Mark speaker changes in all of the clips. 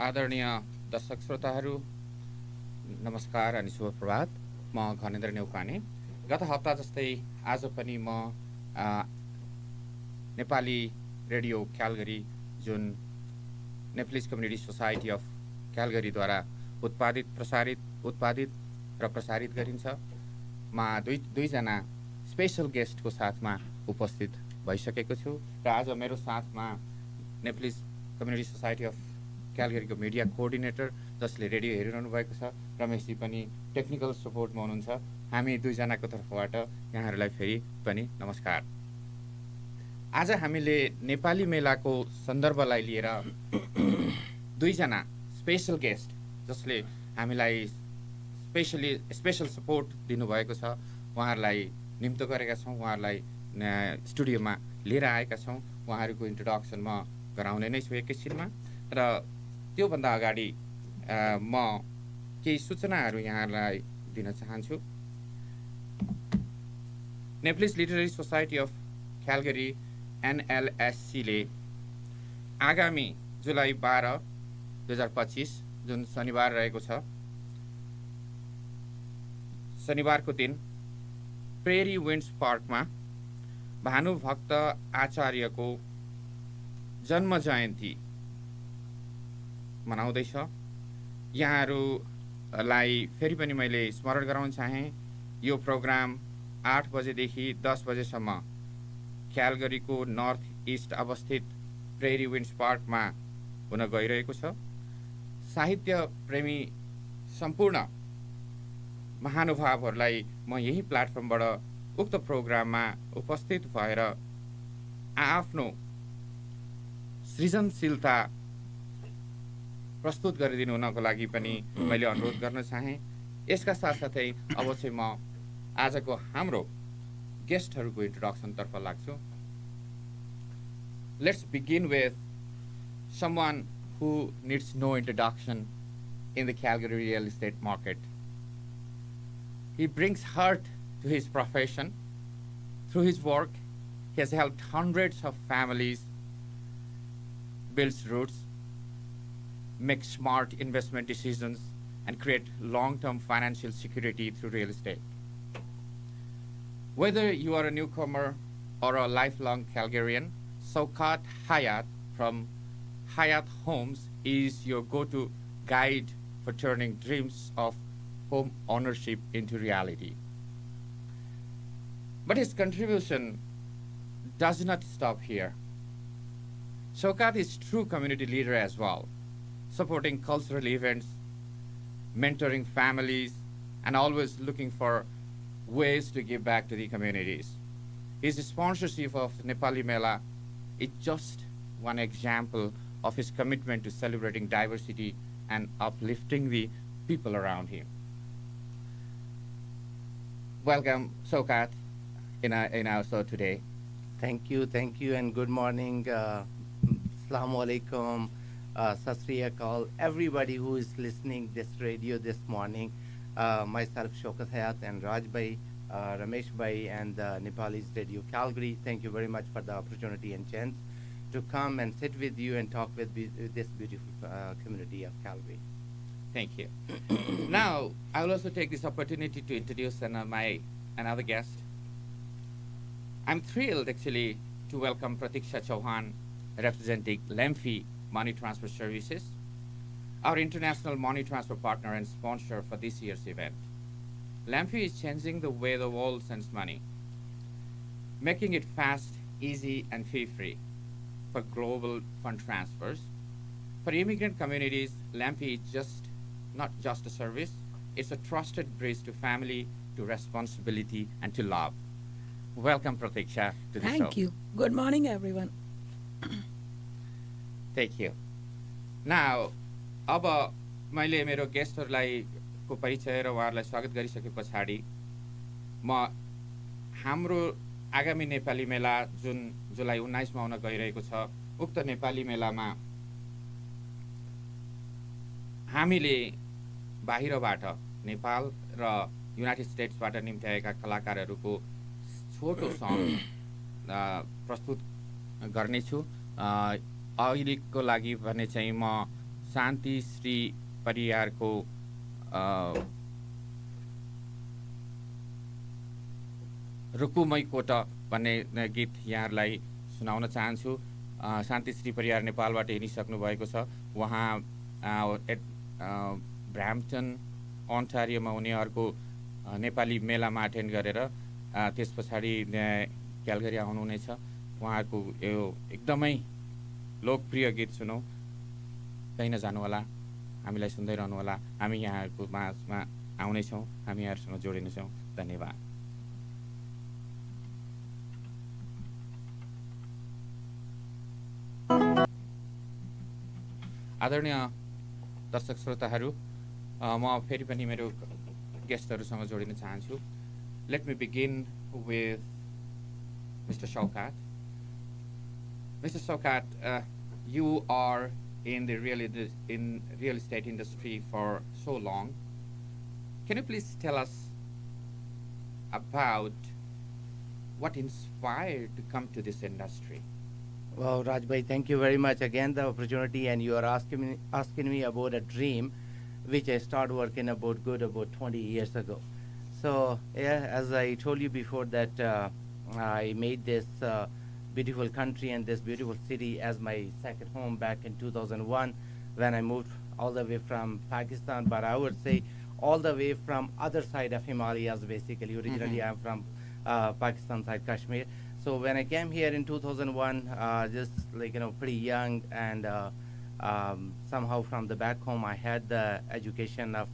Speaker 1: आदरणीय दर्शक श्रोताहरू नमस्कार अनि शुभ प्रभात। म घनेन्द्र नेउपाने। गत हप्ता जस्तै आज पनि म नेपाली रेडियो क्यालगरी जुन नेप्लिज कम्युनिटी सोसाइटी अफ क्यालगरीद्वारा उत्पादित र प्रसारित गरिन्छ मा दुईजना स्पेशल गेस्टको साथमा उपस्थित भइसकेको छु र आज मेरो साथमा नेप्लिज कम्युनिटी सोसाइटी अफ क्यालगरीको मिडिया कोअर्डिनेटर जसले रेडियो हेरिरहनु भएको छ रमेशजी पनि टेक्निकल सपोर्टमा हुनुहुन्छ। हामी दुईजनाको तर्फबाट यहाँहरूलाई फेरि पनि नमस्कार। आज हामीले नेपाली मेलाको सन्दर्भलाई लिएर दुईजना स्पेशल गेस्ट जसले हामीलाई स्पेशल सपोर्ट दिनुभएको छ उहाँहरूलाई निम्तो गरेका छौँ, उहाँहरूलाई स्टुडियोमा लिएर आएका छौँ। उहाँहरूको इन्ट्रोडक्सन म गराउने नै छु एकैछिनमा र त्योभन्दा अगाडि म केही सूचनाहरू यहाँलाई दिन चाहन्छु। नेप्लिज लिटरेरी सोसाइटी अफ क्यालगरी NLSCले आगामी जुलाई 12, 2025 जुन शनिबार रहेको छ, शनिबारको दिन प्रेरी विन्ड्स पार्कमा भानुभक्त आचार्यको जन्म जयन्ती मनाउँदैछ। यहाँहरूलाई फेरि पनि मैले स्मरण गराउन चाहेँ, यो प्रोग्राम 8 बजेदेखि 10 बजेसम्म क्यालगरीको नर्थ इस्ट अवस्थित प्रेरी विन्ड्स पार्कमा हुन गइरहेको छ। साहित्य प्रेमी सम्पूर्ण महानुभावहरूलाई म यही प्लेटफर्मबाट उक्त प्रोग्राममा उपस्थित भएर आफ्नो सृजनशीलता प्रस्तुत गरिदिनु हुनको लागि पनि मैले अनुरोध गर्न चाहेँ। यसका साथसाथै अब चाहिँ म आजको हाम्रो गेस्टहरूको इन्ट्रोडक्सनतर्फ लाग्छु। Let's begin with someone who needs no introduction in the Calgary real estate market. He brings heart to his profession. Through his work, he has helped hundreds of families build roots, make smart investment decisions, and create long-term financial security through real estate. Whether you are a newcomer or a lifelong Calgarian, Saukat Hayat from Hayat Homes is your go-to guide for turning dreams of home ownership into reality. But his contribution does not stop here. Saukat is true community leader as well, supporting cultural events, mentoring families, and always looking for ways to give back to the communities. His sponsorship of Nepali Mela is just one example of his commitment to celebrating diversity and uplifting the people around him. Welcome, Saukat, in our show today.
Speaker 2: Thank you, and good morning. Assalamu alaikum, Sat Sri Akal, everybody who is listening this radio this morning. Myself, Shaukat Hayat, and Raj Bhai, Ramesh Bhai, and Nepali's Radio Calgary. Thank you very much for the opportunity and chance to come and sit with you and talk with this beautiful community of Calgary.
Speaker 1: Thank you. Now, I will also take this opportunity to introduce another guest. I'm thrilled, actually, to welcome Pratiksha Chauhan, representing Lemfi Money Transfer Services, our international money transfer partner and sponsor for this year's event. Lemfi is changing the way the world sends money, making it fast, easy, and fee-free for global fund transfers. For immigrant communities, Lemfi is not just a service, it's a trusted bridge to family, to responsibility, and to love. Welcome, Pratiksha, to the show.
Speaker 3: Thank you. Good morning, everyone.
Speaker 1: Thank you. Now, अब मैले मेरो गेस्टहरूलाई को परिचय र उहाँहरूलाई स्वागत गरिसके पछाडि म हाम्रो आगामी नेपाली मेला जुन जुलाई 19 मा हुन गइरहेको छ उक्त नेपाली मेलामा हामीले बाहिरबाट नेपाल र युनाइटेड स्टेट्सबाट निम्ति आएका कलाकारहरूको छोटो सङ्ग प्रस्तुत गर्नेछु। अहिलेको लागि भने चाहिँ म शान्ति श्री परियारको रुकुमै कोट भन्ने गीत यहाँहरूलाई सुनाउन चाहन्छु। शान्ति श्री परियार नेपालबाट हिँडिसक्नु भएको छ। उहाँ ब्राम्पटन अन्टारियोमा उनीहरूको नेपाली मेलामा अटेन्ड गरेर त्यस पछाडि क्यालगरी आउनुहुनेछ। उहाँहरूको यो एकदमै लोकप्रिय गीत सुनौँ। कहीँ नजानु होला, हामीलाई सुन्दै रहनु होला। हामी यहाँहरूको माझमा आउनेछौँ, हामी यहाँहरूसँग जोडिनेछौँ। धन्यवाद। आदरणीय दर्शक श्रोताहरू, म फेरि पनि मेरो गेस्टहरूसँग जोडिन चाहन्छु। Let me begin with mister Shaukat. Mr. Shaukat, you are in the real estate industry for so long. Can you please tell us about what inspired to come to this industry?
Speaker 2: Well, Rajbhai, thank you very much again the opportunity, and you are asking me about a dream which I started working about 20 years ago. So yeah, as I told you before that I made this beautiful country and this beautiful city as my second home back in 2001 when I moved all the way from Pakistan, but I would say all the way from other side of Himalayas basically. Originally I'm from Pakistan side, Kashmir. So when I came here in 2001, just pretty young, and somehow from the back home I had the education of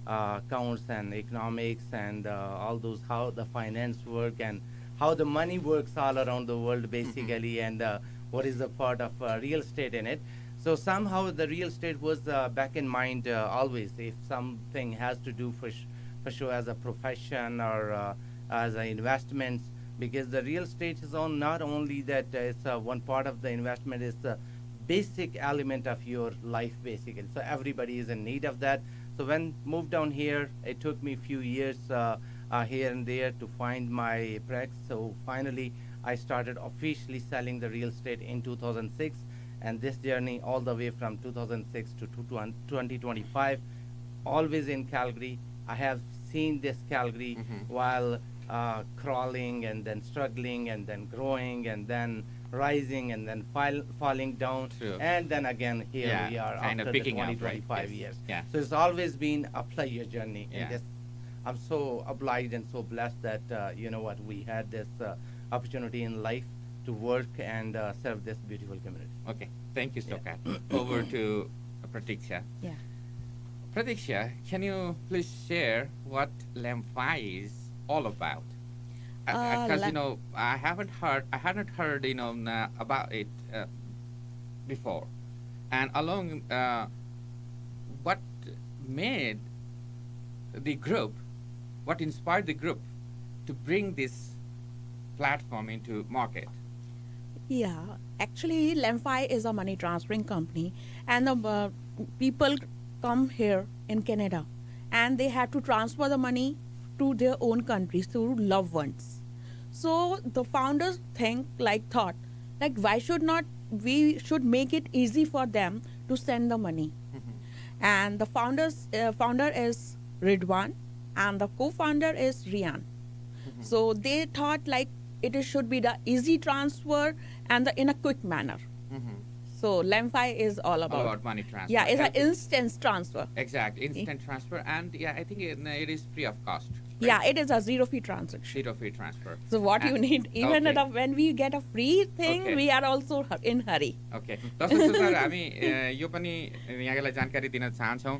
Speaker 2: accounts and economics and all those, how the finance work and how the money works all around the world basically, and what is the part of real estate in it. So somehow the real estate was back in mind always, if something has to do for sure as a profession or as an investment, because the real estate is on not only that it's one part of the investment, is the basic element of your life basically. So everybody is in need of that. So when moved down here, it took me a few years here and there to find my breaks. So finally I started officially selling the real estate in 2006, and this journey all the way from 2006 to 2025, always in Calgary. I have seen this Calgary while crawling and then struggling and then growing and then rising and then falling down.
Speaker 1: True.
Speaker 2: And then again here we are
Speaker 1: kind
Speaker 2: after
Speaker 1: of
Speaker 2: the
Speaker 1: picking
Speaker 2: 20,
Speaker 1: up, right?
Speaker 2: 25
Speaker 1: Yes.
Speaker 2: years.
Speaker 1: Yeah.
Speaker 2: So it's always been a pleasure journey.
Speaker 1: Yeah.
Speaker 2: In this, I'm so obliged and so blessed that we had this opportunity in life to work and serve this beautiful community.
Speaker 1: Okay, thank you, Shaukat. Over to Pratiksha.
Speaker 3: Yeah.
Speaker 1: Pratiksha, can you please share what LEM5 is all about? Because I hadn't heard about it before, and along what made the group, what inspired the group to bring this platform into market?
Speaker 3: Yeah, actually, LEM5 is a money transferring company, and the people come here in Canada, and they have to transfer the money to their own countries through loved ones. So the founders thought, why should not we should make it easy for them to send the money? And the founder is Ridwan, and the co-founder is Rian. So they thought it should be the easy transfer and in a quick manner. So LEM5 is all about
Speaker 1: money transfer.
Speaker 3: Yeah, it's an instant transfer.
Speaker 1: Exactly, instant transfer, and I think it is free of cost. Right?
Speaker 3: Yeah, it is a zero-fee transaction.
Speaker 1: Zero fee transfer.
Speaker 3: So what you need, even
Speaker 1: okay.
Speaker 3: when we get a free thing,
Speaker 1: Okay.
Speaker 3: we are also in hurry.
Speaker 1: Okay. दर्शक श्रोताहरू, हामी यो पनि यहाँलाई जानकारी दिन चाहन्छौँ।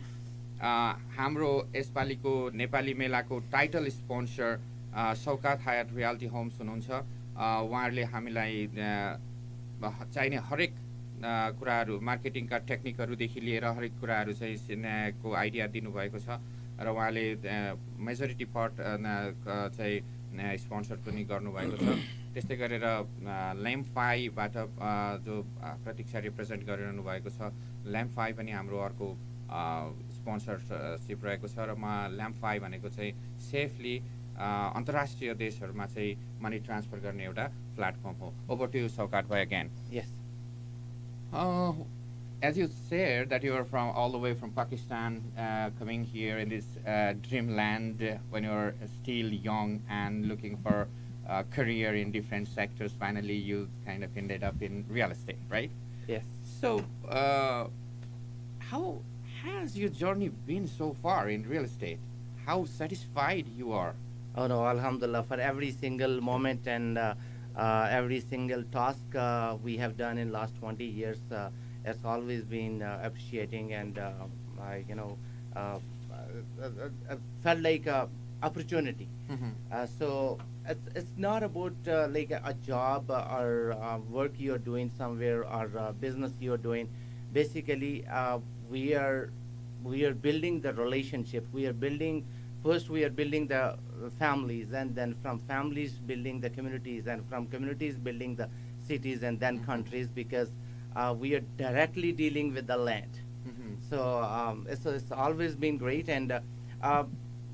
Speaker 1: हाम्रो यसपालिको नेपाली मेलाको title sponsor शौकात हयात reality Holmes हुनुहुन्छ। उहाँहरूले हामीलाई चाहिने हरेक कुराहरू, मार्केटिङका टेक्निकहरूदेखि लिएर हरेक कुराहरू चाहिँ को आइडिया दिनुभएको छ, र उहाँले मेजोरिटी पार्ट चाहिँ स्पोन्सर पनि गर्नुभएको छ। त्यस्तै गरेर LEM5बाट जो प्रतीक्षा रिप्रेजेन्ट गरिरहनु भएको छ, LEM5 पनि हाम्रो अर्को स्पोन्सरसिप रहेको छ, र LEM5 भनेको चाहिँ सेफली अन्तर्राष्ट्रिय देशहरूमा चाहिँ मनी ट्रान्सफर गर्ने एउटा प्लेटफर्म हो। ओभर टु शौकात भाइ again.
Speaker 2: Yes.
Speaker 1: as you said that you are from all the way from Pakistan, coming here in this dreamland when you're still young and looking for a career in different sectors. Finally, you kind of ended up in real estate, right?
Speaker 2: Yes.
Speaker 1: So, how has your journey been so far in real estate? How satisfied you are?
Speaker 2: Oh no, Alhamdulillah, for every single moment and every single task we have done in last 20 years, it's always been appreciating, and I, uh, felt like a opportunity. So it's not about like a job or work you're doing somewhere or business you're doing. Basically, we are building the relationship. We are building first. We are building the families, and then from families building the communities, and from communities building the cities, and then countries, because we are directly dealing with the land. So it's always been great, and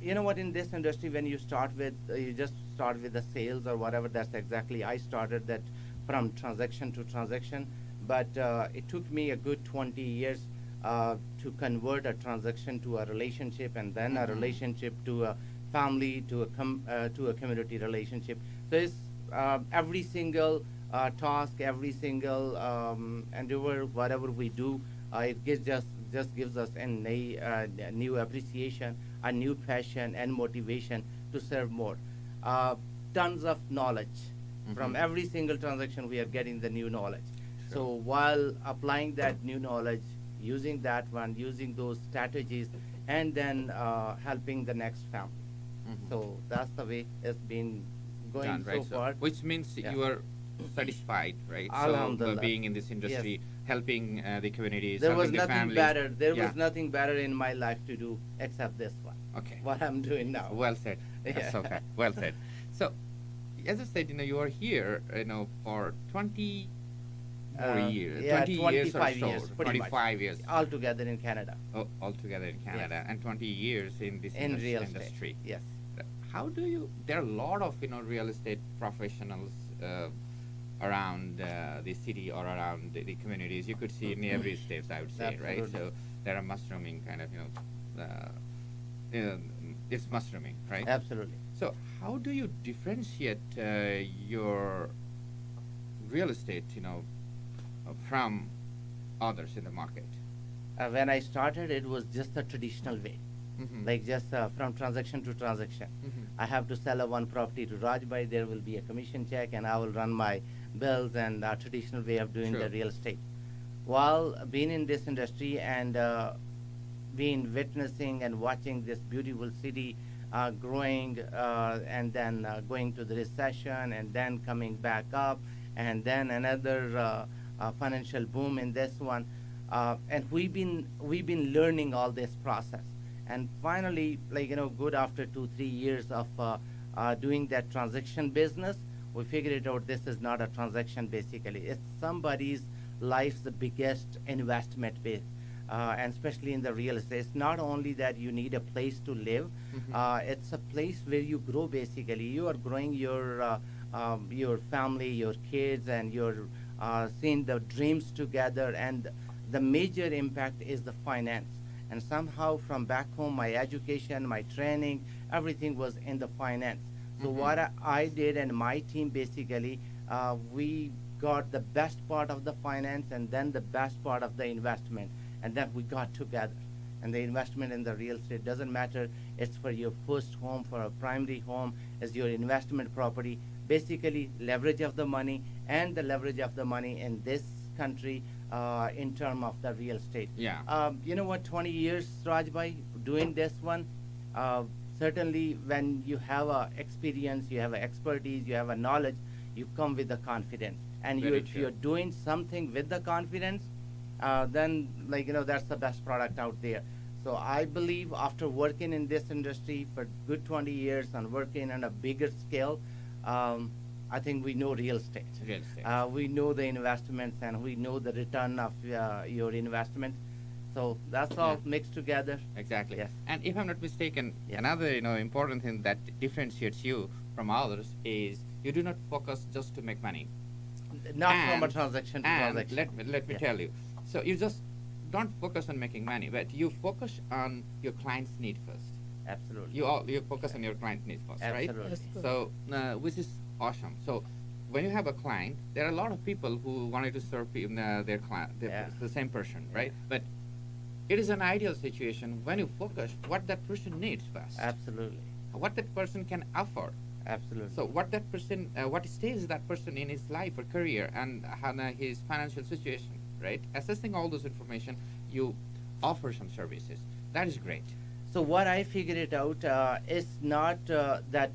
Speaker 2: you know what? In this industry, when you start with, you just start with the sales or whatever. That's exactly I started that from transaction to transaction, but it took me a good 20 years to convert a transaction to a relationship, and then a relationship to a family, to a community relationship. So it's every single task, every single endeavor, whatever we do, it just gives us a new appreciation, a new passion and motivation to serve more. Tons of knowledge from every single transaction. We are getting the new knowledge. So while applying that new knowledge, using that one, using those strategies, and then helping the next family. So that's the way it's been going
Speaker 1: Done, right?
Speaker 2: so far.
Speaker 1: Which means
Speaker 2: Yeah.
Speaker 1: you are satisfied, right? So
Speaker 2: Alhamdulillah.
Speaker 1: being in this industry,
Speaker 2: Yes.
Speaker 1: helping the communities,
Speaker 2: There was
Speaker 1: helping the
Speaker 2: nothing
Speaker 1: families.
Speaker 2: better. There
Speaker 1: Yeah.
Speaker 2: was nothing better in my life to do except this one.
Speaker 1: Okay.
Speaker 2: What I'm doing now.
Speaker 1: Well said. That's
Speaker 2: Yeah.
Speaker 1: okay. Well said. So, as I said, you are here, for 20 more years.
Speaker 2: Yeah,
Speaker 1: 20 years or
Speaker 2: 25
Speaker 1: so.
Speaker 2: years, pretty much.
Speaker 1: 25 years.
Speaker 2: All together in Canada.
Speaker 1: Altogether in Canada,
Speaker 2: Yes.
Speaker 1: and 20 years in this
Speaker 2: In real
Speaker 1: industry.
Speaker 2: estate. Yes.
Speaker 1: How do you? There are a lot of real estate professionals around the city or around the communities. You could see in every state, I would say, right?
Speaker 2: Absolutely.
Speaker 1: So there are mushrooming kind of it's mushrooming, right?
Speaker 2: Absolutely.
Speaker 1: So how do you differentiate your real estate, from others in the market?
Speaker 2: When I started, it was just a traditional way, like just from transaction to transaction. I have to sell one property to Rajbhai, there will be a commission check, and I will run my bills, and a traditional way of doing
Speaker 1: Sure.
Speaker 2: the real estate. While being in this industry and been witnessing and watching this beautiful city growing, and then going to the recession, and then coming back up, and then another financial boom in this one, and we've been learning all this process, and finally, good after 2-3 years of doing that transaction business, we figured it out. This is not a transaction. Basically, it's somebody's life's the biggest investment base. And especially in the real estate, it's not only that you need a place to live, it's a place where you grow. Basically, you are growing your family, your kids, and you're seeing the dreams together. And the major impact is the finance. And somehow from back home, my education, my training, everything was in the finance. So what I did and my team, basically, we got the best part of the finance and then the best part of the investment, and then we got together. And the investment in the real estate doesn't matter. It's for your first home, for a primary home, as your investment property. Basically, leverage of the money, and the leverage of the money in this country in terms of the real estate.
Speaker 1: Yeah.
Speaker 2: You know what? 20 years, Rajbhai, doing this one. Certainly, when you have a experience, you have a expertise, you have a knowledge, you come with the confidence. And
Speaker 1: Very
Speaker 2: if
Speaker 1: true.
Speaker 2: you're doing something with the confidence, then that's the best product out there. So I believe after working in this industry for good 20 years and working on a bigger scale, I think we know real estate.
Speaker 1: Real estate.
Speaker 2: We know the investments, and we know the return of your investment. So that's all
Speaker 1: Yeah.
Speaker 2: mixed together.
Speaker 1: Exactly.
Speaker 2: Yes.
Speaker 1: And if I'm not mistaken,
Speaker 2: Yes.
Speaker 1: another important thing that differentiates you from others is you do not focus just to make money.
Speaker 2: Not from a
Speaker 1: And-
Speaker 2: transaction to
Speaker 1: And
Speaker 2: transaction.
Speaker 1: let me
Speaker 2: Yeah.
Speaker 1: tell you. So you just don't focus on making money, but you focus on your client's need first.
Speaker 2: Absolutely.
Speaker 1: You focus on your client needs first, right?
Speaker 2: Absolutely.
Speaker 3: That's good.
Speaker 1: So which is awesome. So when you have a client, there are a lot of people who wanted to serve their client,
Speaker 2: Yeah.
Speaker 1: the same person, right?
Speaker 2: Yeah.
Speaker 1: But it is an ideal situation when you focus what that person needs first,
Speaker 2: Absolutely.
Speaker 1: what that person can afford.
Speaker 2: Absolutely.
Speaker 1: So what that person, what stage that person in his life or career and his financial situation, right? Assessing all those information, you offer some services. That is great.
Speaker 2: So what I figured it out is not that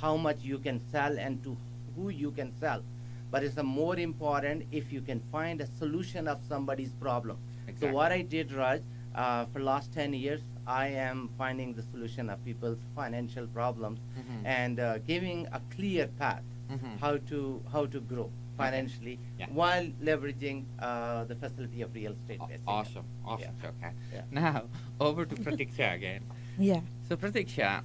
Speaker 2: how much you can sell and to who you can sell, but it's more important if you can find a solution of somebody's problem.
Speaker 1: Exactly.
Speaker 2: So what I did, Raj, for last 10 years, I am finding the solution of people's financial problems
Speaker 1: Mhm.
Speaker 2: and giving a clear path
Speaker 1: Mhm.
Speaker 2: how to grow financially
Speaker 1: Yeah.
Speaker 2: while leveraging the facility of real estate. Basically.
Speaker 1: Awesome,
Speaker 2: Yeah.
Speaker 1: okay.
Speaker 2: Yeah.
Speaker 1: Now over to Pratiksha again.
Speaker 3: Yeah.
Speaker 1: So Pratiksha,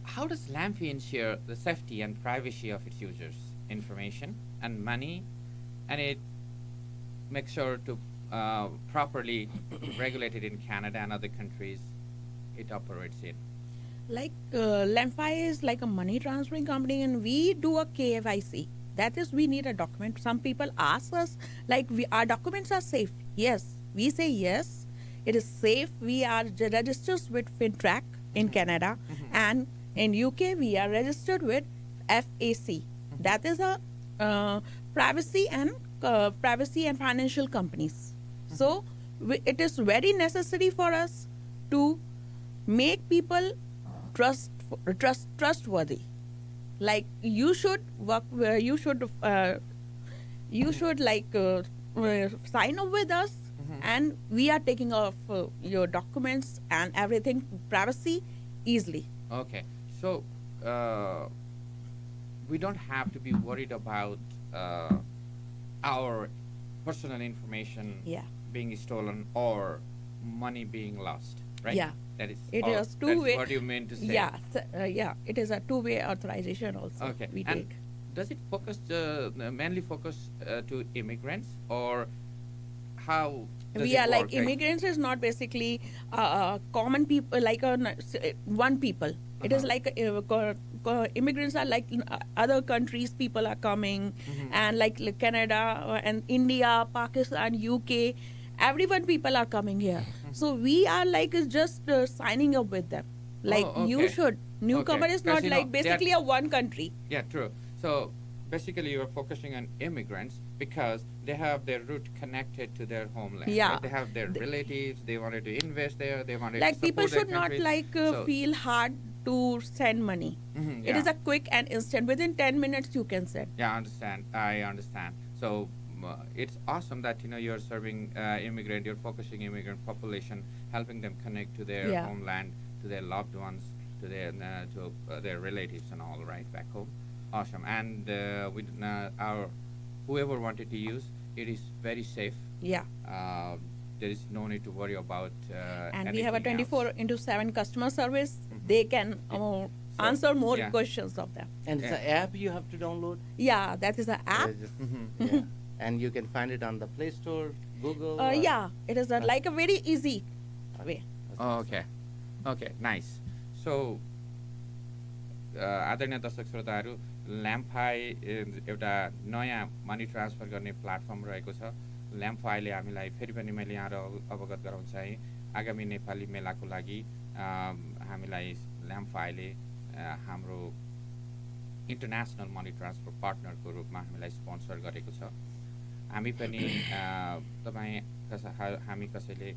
Speaker 1: how does Lamfi ensure the safety and privacy of its users' information and money, and it makes sure to properly regulate it in Canada and other countries it operates in?
Speaker 3: Like Lemfi is like a money transferring company, and we do a KYC. That is, we need a document. Some people ask us, like, our documents are safe. Yes, we say yes, it is safe. We are registered with FinTrack in Canada, and in UK we are registered with FAC. That is a privacy and financial companies. So it is very necessary for us to make people trustworthy. Like you should work where you should sign up with us, and we are taking off your documents and everything, privacy, easily.
Speaker 1: Okay, so we don't have to be worried about our personal information
Speaker 3: Yeah.
Speaker 1: being stolen or money being lost, right?
Speaker 3: Yeah.
Speaker 1: That is.
Speaker 3: It is
Speaker 1: that's
Speaker 3: two-way.
Speaker 1: what you meant to say.
Speaker 3: Yeah, it is a two-way authorization also.
Speaker 1: Okay.
Speaker 3: We
Speaker 1: And
Speaker 3: take.
Speaker 1: does it focus mainly focus to immigrants, or how? Does
Speaker 3: We
Speaker 1: it
Speaker 3: are like
Speaker 1: work,
Speaker 3: immigrants is not basically common people, like one people. It is like immigrants are like other countries people are coming, and like Canada and India, Pakistan, UK, everyone people are coming here. So we are like just signing up with them. Like you
Speaker 1: okay.
Speaker 3: should. Newcomer
Speaker 1: Okay.
Speaker 3: is
Speaker 1: 'Cause,
Speaker 3: not
Speaker 1: you know,
Speaker 3: like basically a one country.
Speaker 1: Yeah, true. So basically, you are focusing on immigrants because they have their root connected to their homeland.
Speaker 3: Yeah.
Speaker 1: Right? They have their relatives. They wanted to invest there. They wanted
Speaker 3: Like
Speaker 1: to
Speaker 3: people
Speaker 1: support
Speaker 3: should
Speaker 1: their
Speaker 3: not
Speaker 1: country.
Speaker 3: like
Speaker 1: So-
Speaker 3: feel hard to send money.
Speaker 1: Mhm,
Speaker 3: It is
Speaker 1: yeah.
Speaker 3: a quick and instant. Within 10 minutes you can send.
Speaker 1: Yeah, I understand. So it's awesome that you're serving immigrant. You're focusing immigrant population, helping them connect to their
Speaker 3: Yeah.
Speaker 1: homeland, to their loved ones, to their relatives and all, right, back home. Awesome. And with our whoever wanted to use, it is very safe.
Speaker 3: Yeah.
Speaker 1: There is no need to worry about.
Speaker 3: And we have a
Speaker 1: anything else.
Speaker 3: 24/7 customer service.
Speaker 1: Mhm.
Speaker 3: They can
Speaker 1: So,
Speaker 3: answer more
Speaker 1: yeah.
Speaker 3: questions of them.
Speaker 2: And it's
Speaker 1: Yeah.
Speaker 2: an app you have to download.
Speaker 3: Yeah, that is an app.
Speaker 1: Mhm.
Speaker 2: Yeah. And you can find it on the Play Store, Google. or-
Speaker 3: Yeah, it is like a very easy way.
Speaker 1: Oh, okay, nice. So आदरणीय दर्शक श्रोताहरू ल्याम्फाई एउटा नयाँ money transfer गर्ने platform रहेको छ। ल्याम्फाईले हामीलाई फेरि पनि मैले यहाँ अवगत गराउन चाहेँ आगामी नेपाली मेलाको लागि हामीलाई ल्याम्फाईले हाम्रो इन्टरनेसनल मनी ट्रान्सफर पार्टनरको रूपमा हामीलाई स्पोन्सर गरेको छ। हामी पनि हामी कसैले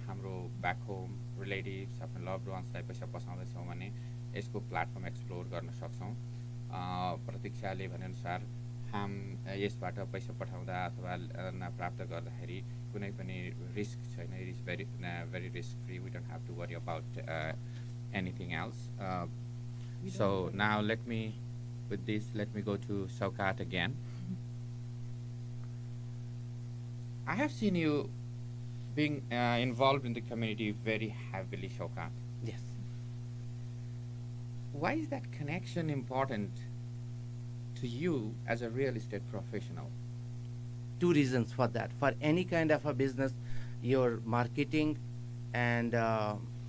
Speaker 1: हाम्रो ब्याक होम रिलेटिभ्स आफ्नो लभड वान्सलाई पैसा पठाउँदैछौँ भने यसको प्लेटफर्म एक्सप्लोर गर्न सक्छौँ। प्रतीक्षाले भनेअनुसार यसबाट पैसा पठाउँदा अथवा प्राप्त गर्दाखेरि कुनै पनि रिस्क छैन। It is very risk free. We don't have to worry about anything else. So now let me go to Shaukat again. I have seen you being involved in the community very heavily, Shaukat.
Speaker 2: Yes.
Speaker 1: Why is that connection important to you as a real estate professional?
Speaker 2: two reasons for that. For any kind of a business, your marketing and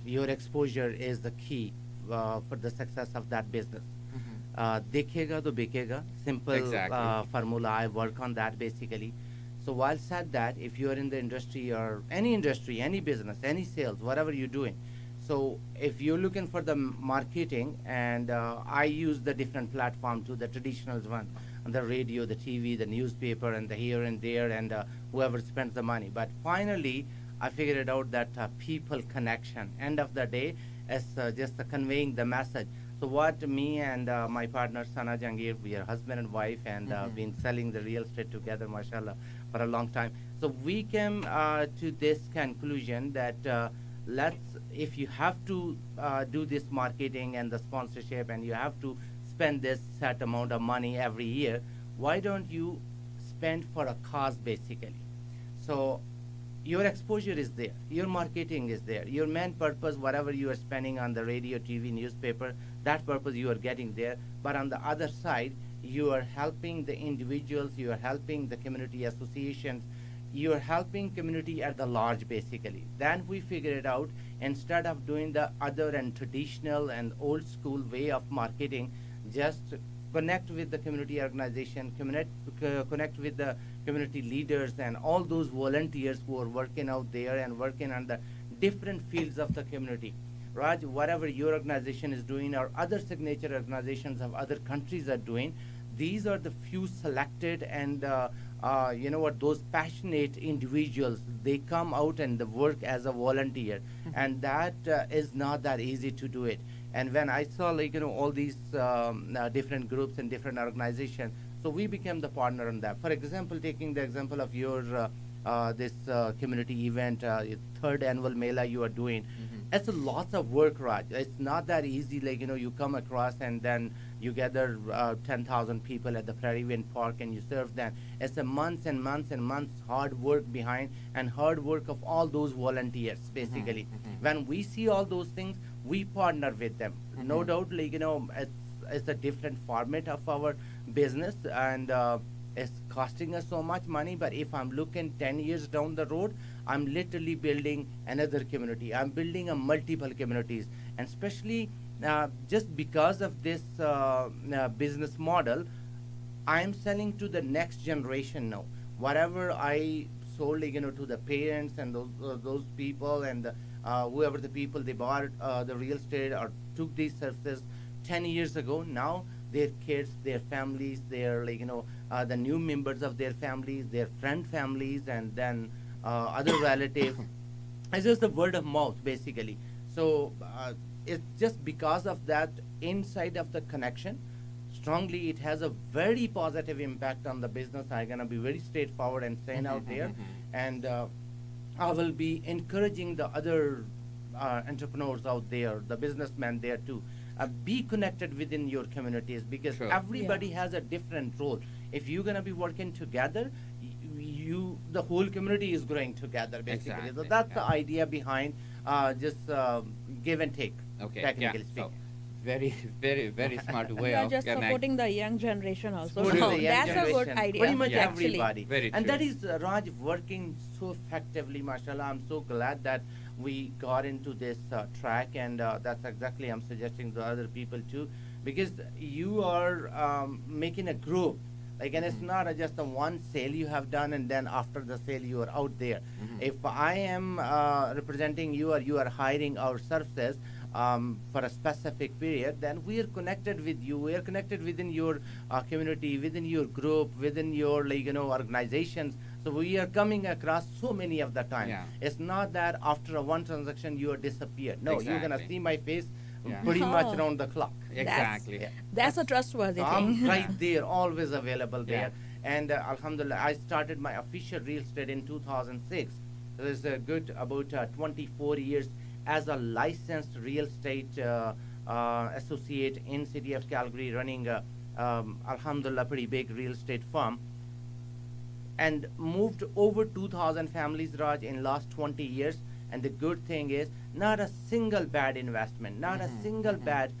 Speaker 2: your exposure is the key for the success of that business. Dekhega to bikega, simple
Speaker 1: Exactly.
Speaker 2: formula. I work on that basically. So while said that, if you are in the industry or any industry, any business, any sales, whatever you're doing, so if you're looking for the marketing, and I use the different platform to the traditional one, on the radio, the TV, the newspaper, and the here and there, and whoever spends the money. But finally, I figured out that people connection, end of the day, is just conveying the message. So what me and my partner Sana Jangir, we are husband and wife, and been selling the real estate together, mashallah, for a long time. So we came to this conclusion that if you have to do this marketing and the sponsorship, and you have to spend this set amount of money every year, why don't you spend for a cause basically? So your exposure is there, your marketing is there, your main purpose, whatever you are spending on the radio, TV, newspaper, that purpose you are getting there. But on the other side, you are helping the individuals, you are helping the community associations, you are helping community at the large basically. Then we figured it out, instead of doing the other and traditional and old school way of marketing, just connect with the community organization, connect with the community leaders and all those volunteers who are working out there and working on the different fields of the community. Raj, whatever your organization is doing or other signature organizations of other countries are doing, these are the few selected and you know what, those passionate individuals, they come out and they work as a volunteer, and that is not that easy to do it. And when I saw, like, you know, all these different groups and different organizations, so we became the partner on that. For example, taking the example of your this community event, third annual Mela you are doing, it's a lots of work, Raj. It's not that easy, like, you know, you come across and then you gather 10,000 people at the Prairie Wind Park and you serve them. It's a months and months and months hard work behind, and hard work of all those volunteers basically. When we see all those things, we partner with them. No doubt, like, you know, it's a different format of our business, and it's costing us so much money. But if I'm looking 10 years down the road, I'm literally building another community. I'm building a multiple communities, and especially just because of this business model, I'm selling to the next generation now. Whatever I sold, like, you know, to the parents and those people and whoever the people they bought the real estate or took these services 10 years ago, now their kids, their families, their, like, you know, the new members of their families, their friend families, and then other relatives. It's just the word of mouth basically. So it's just because of that inside of the connection, strongly it has a very positive impact on the business. I'm gonna be very straightforward and saying out there, and I will be encouraging the other entrepreneurs out there, the businessmen there too. Be connected within your communities, because
Speaker 1: Sure.
Speaker 2: everybody has a different role. If you're gonna be working together, the whole community is growing together basically. So
Speaker 1: Exactly,
Speaker 2: that's the
Speaker 1: yeah.
Speaker 2: idea behind just give and take.
Speaker 1: Okay,
Speaker 2: Technically
Speaker 1: yeah. So
Speaker 2: speaking.
Speaker 1: very, very, very smart way
Speaker 3: You are
Speaker 1: of
Speaker 3: just
Speaker 1: connect.
Speaker 3: supporting the young generation also.
Speaker 2: Supporting
Speaker 3: So
Speaker 2: the young
Speaker 3: that's a good
Speaker 2: generation,
Speaker 3: idea.
Speaker 2: pretty much
Speaker 1: Yeah.
Speaker 2: everybody.
Speaker 1: Very
Speaker 2: And
Speaker 1: true.
Speaker 2: that is Raj working so effectively, mashallah. I'm so glad that we got into this track, and that's exactly I'm suggesting to other people too, because you are making a group. Like, and it's not just a one sale you have done, and then after the sale you are out there. If I am representing you, or you are hiring our services for a specific period, then we are connected with you. We are connected within your community, within your group, within your, like, you know, organizations. So we are coming across so many of the time.
Speaker 1: Yeah.
Speaker 2: It's not that after a one transaction you are disappeared. No, you're gonna
Speaker 1: Exactly.
Speaker 2: see my face
Speaker 1: Yeah.
Speaker 2: pretty much
Speaker 3: Oh.
Speaker 2: around the clock.
Speaker 1: Exactly.
Speaker 2: Yeah.
Speaker 3: That's a trustworthy
Speaker 2: So
Speaker 3: thing.
Speaker 2: I'm right there, always available there.
Speaker 1: Yeah.
Speaker 2: And Alhamdulillah, I started my official real estate in 2006. So it's a good about 24 years as a licensed real estate associate in city of Calgary, running a Alhamdulillah pretty big real estate firm, and moved over 2,000 families, Raj, in last 20 years. And the good thing is, not a single bad investment, not a single bad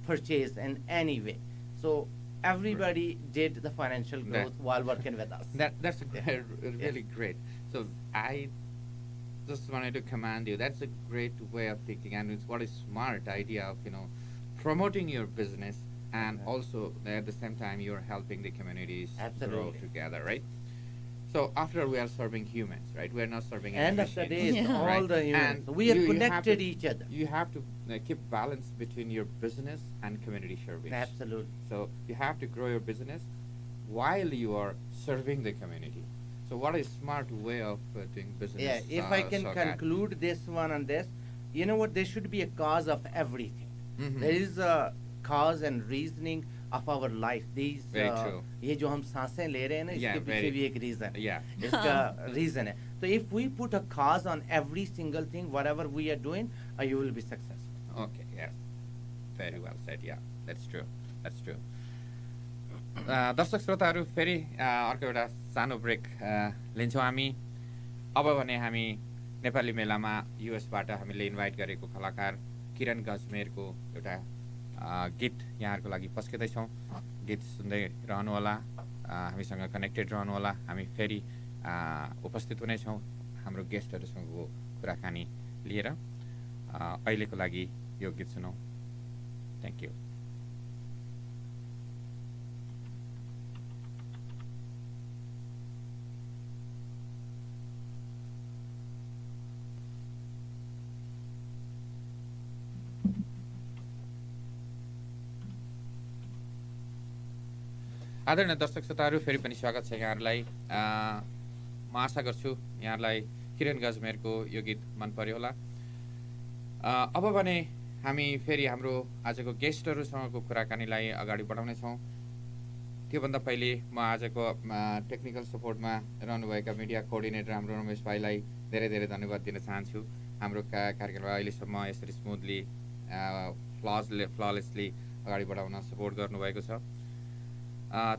Speaker 2: purchase in any way. So everybody did the financial growth while working with us.
Speaker 1: That's really great. So I just wanted to commend you. That's a great way of thinking, and it's what a smart idea of promoting your business, and also at the same time you're helping the communities grow
Speaker 2: Absolutely.
Speaker 1: together, right? So after all, we are serving humans, right? We are not serving any
Speaker 2: End of the
Speaker 1: machines,
Speaker 2: day, it's
Speaker 3: Yeah.
Speaker 2: all
Speaker 1: right?
Speaker 2: the humans.
Speaker 1: And
Speaker 2: We are
Speaker 1: you have
Speaker 2: connected
Speaker 1: to-
Speaker 2: each other.
Speaker 1: You have to keep balance between your business and community service.
Speaker 2: Absolutely.
Speaker 1: So you have to grow your business while you are serving the community. So what a smart way of doing business.
Speaker 2: Yeah, if I can
Speaker 1: Saugat.
Speaker 2: conclude this one on this, you know what? There should be a cause of everything.
Speaker 1: Mhm.
Speaker 2: There is a cause and reasoning of our life. These
Speaker 1: Very true.
Speaker 2: ये जो हम सांसें ले रहे हैं ना,
Speaker 1: Yeah,
Speaker 2: इसके पीछे
Speaker 1: very-
Speaker 2: भी एक reason है.
Speaker 1: Yeah.
Speaker 2: इसका reason है. So if we put a cause on every single thing, whatever we are doing, you will be successful.
Speaker 1: Okay, yes. Very well said. Yeah, that's true. That's true. दर्शक श्रोताहरू फेरि अर्को एउटा सानो break लिन्छौँ हामी। अब भने हामी नेपाली मेलामा युएसबाट हामीले इन्भाइट गरेको कलाकार किरण गजमेरको एउटा गीत यहाँहरूको लागि पस्किँदैछौँ। गीत सुन्दै रहनुहोला, हामीसँग कनेक्टेड रहनुहोला। हामी फेरि उपस्थित हुनेछौँ हाम्रो गेस्टहरूसँगको कुराकानी लिएर। अहिलेको लागि यो गीत सुनौँ। Thank you. आदरणीय दर्शक श्रोताहरू फेरि पनि स्वागत छ यहाँहरूलाई। म आशा गर्छु यहाँहरूलाई किरण गजमेरको यो गीत मन पर्यो होला। अब भने हामी फेरि हाम्रो आजको गेस्टहरूसँगको कुराकानीलाई अगाडि बढाउनेछौँ। त्योभन्दा पहिले म आजको टेक्निकल सपोर्टमा रहनुभएका मिडिया कोअर्डिनेटर हाम्रो रमेश भाइलाई धेरै धेरै धन्यवाद दिन चाहन्छु। हाम्रो कार्यक्रमलाई अहिलेसम्म यसरी स्मुथली फ्ललेसली अगाडि बढाउन सपोर्ट गर्नुभएको छ।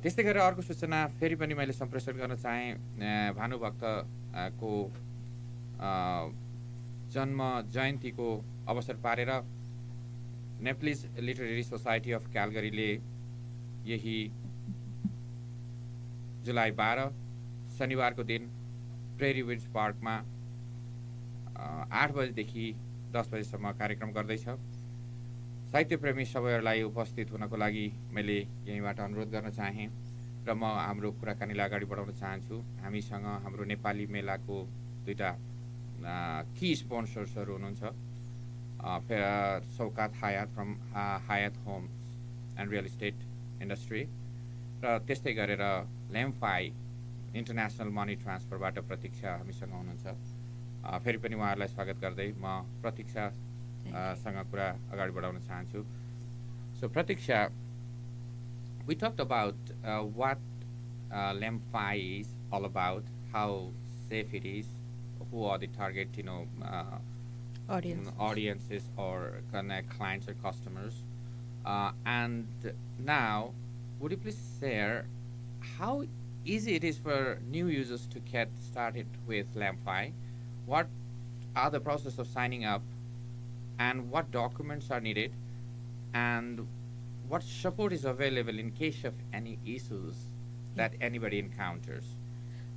Speaker 1: त्यस्तै गरेर अर्को सूचना फेरि पनि मैले सम्प्रेषण गर्न चाहेँ। भानुभक्तको जन्म जयन्तीको अवसर पारेर नेप्लिज लिटरेरी सोसाइटी अफ क्यालगरीले यही जुलाई 12 शनिबारको दिन प्रेरी विड्स पार्कमा 8 बजेदेखि 10 बजेसम्म कार्यक्रम गर्दैछ। साहित्य प्रेमी सबैहरूलाई उपस्थित हुनको लागि मैले यहीँबाट अनुरोध गर्न चाहेँ र म हाम्रो कुराकानीलाई अगाडि बढाउन चाहन्छु। हामीसँग हाम्रो नेपाली मेलाको दुईटा की स्पोन्सर्सहरू हुनुहुन्छ। Shaukat Hayat from Hayat homes and real estate industry र त्यस्तै गरेर ल्याम्फाई इन्टरनेसनल मनी ट्रान्सफरबाट प्रतीक्षा हामीसँग हुनुहुन्छ। फेरि पनि उहाँहरूलाई स्वागत गर्दै म प्रतीक्षा सँग कुरा अगाडि बढाउन चाहन्छु। So Pratiksha, we talked about what Lamfi is all about, how safe it is, who are the target, audiences or connect clients or customers. And now, would you please share how easy it is for new users to get started with Lamfi? What are the process of signing up, and what documents are needed, and what support is available in case of any issues that anybody encounters?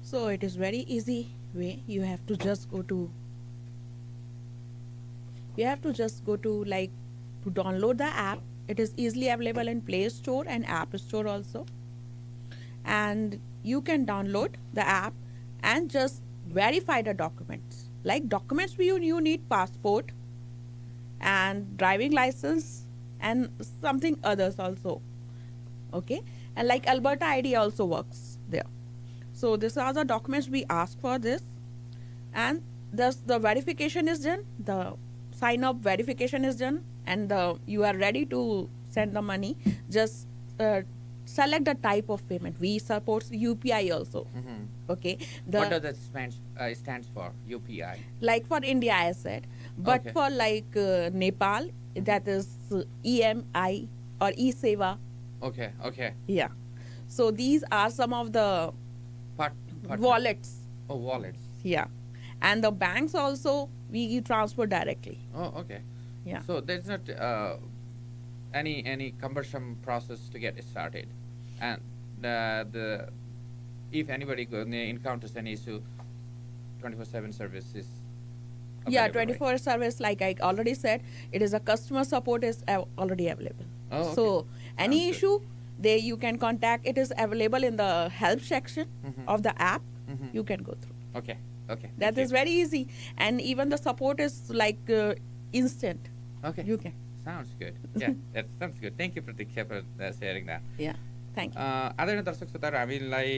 Speaker 3: So it is very easy way. You have to just go to like to download the app. It is easily available in Play Store and App Store also. And you can download the app and just verify the documents. Like documents, you need passport and driving license and something others also. Okay, and like Alberta ID also works there. So these are the documents we ask for this, and thus the verification is done, the sign up verification is done, and you are ready to send the money. Just select the type of payment. We support UPI also. Okay,
Speaker 1: What does that stands for, UPI?
Speaker 3: like for India I said, but
Speaker 1: Okay.
Speaker 3: for like Nepal, that is EMI or E-Seva.
Speaker 1: Okay.
Speaker 3: Yeah, so these are some of the wallets.
Speaker 1: Oh, wallets.
Speaker 3: Yeah, and the banks also we transfer directly.
Speaker 1: Oh, okay.
Speaker 3: Yeah.
Speaker 1: So there's not any cumbersome process to get it started. And the if anybody encounters any issue, 24/7 service is
Speaker 3: Yeah,
Speaker 1: available, right?
Speaker 3: 24 service, like I already said, it is a customer support is already available.
Speaker 1: Oh, okay.
Speaker 3: So any
Speaker 1: Sounds good.
Speaker 3: issue, you can contact. It is available in the help section
Speaker 1: Mhm.
Speaker 3: of the app.
Speaker 1: Mhm.
Speaker 3: You can go through.
Speaker 1: Okay. Okay.
Speaker 3: That
Speaker 1: thank
Speaker 3: is
Speaker 1: you.
Speaker 3: very easy, and even the support is like instant.
Speaker 1: Okay.
Speaker 3: You can.
Speaker 1: Sounds good. Yeah, that sounds good. Thank you, Pratiksha, for sharing that.
Speaker 3: Yeah. Thank you.
Speaker 1: आदरणीय दर्शक श्रोताहरू, हामीलाई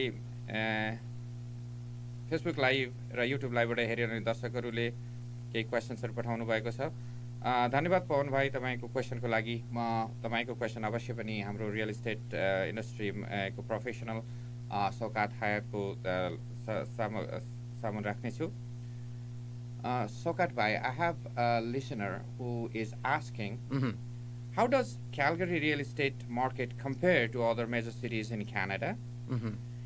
Speaker 1: Facebook live र YouTube लाइभबाट हेरिरहने दर्शकहरूले केही क्वेसन्सहरू पठाउनु भएको छ। धन्यवाद पवन भाइ, तपाईँको क्वेसनको लागि। म तपाईँको क्वेसन अवश्य पनि हाम्रो रियल इस्टेट इन्डस्ट्री को प्रोफेसनल सौकात हायतको सामु राख्नेछु। Sokat Bhai, I have a listener who is asking, how does Calgary real estate market compare to other major cities in Canada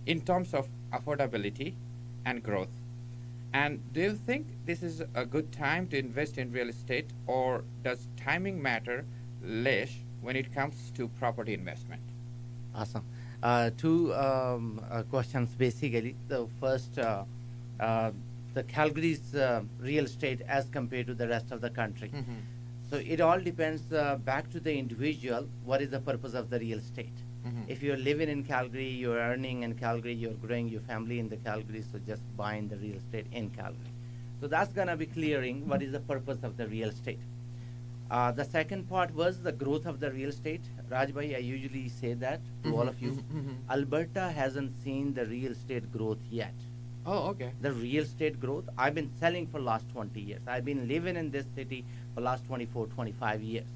Speaker 1: in terms of affordability and growth? And do you think this is a good time to invest in real estate, or does timing matter less when it comes to property investment?
Speaker 2: Awesome. Two questions basically. The first, the Calgary's real estate as compared to the rest of the country. So it all depends back to the individual. What is the purpose of the real estate? If you're living in Calgary, you're earning in Calgary, you're growing your family in the Calgary, so just buying the real estate in Calgary. So that's gonna be clearing what is the purpose of the real estate. The second part was the growth of the real estate. Rajbhai, I usually say that to all of you. Alberta hasn't seen the real estate growth yet.
Speaker 1: Oh, okay.
Speaker 2: The real estate growth, I've been selling for last 20 years. I've been living in this city for last 24, 25 years.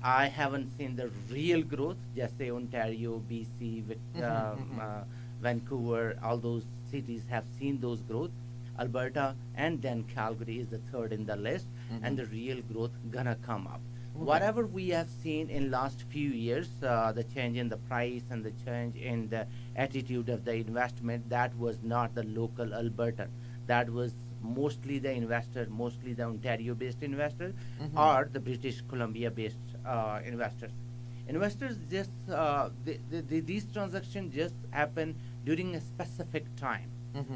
Speaker 2: I haven't seen the real growth, just say Ontario, BC, Vancouver, all those cities have seen those growth. Alberta and then Calgary is the third in the list, and the real growth gonna come up.
Speaker 1: Okay.
Speaker 2: Whatever we have seen in last few years, the change in the price and the change in the attitude of the investment, that was not the local Albertan. That was mostly the investor, mostly the Ontario-based investor, or the British Columbia-based investors. Investors just, these transactions just happen during a specific time.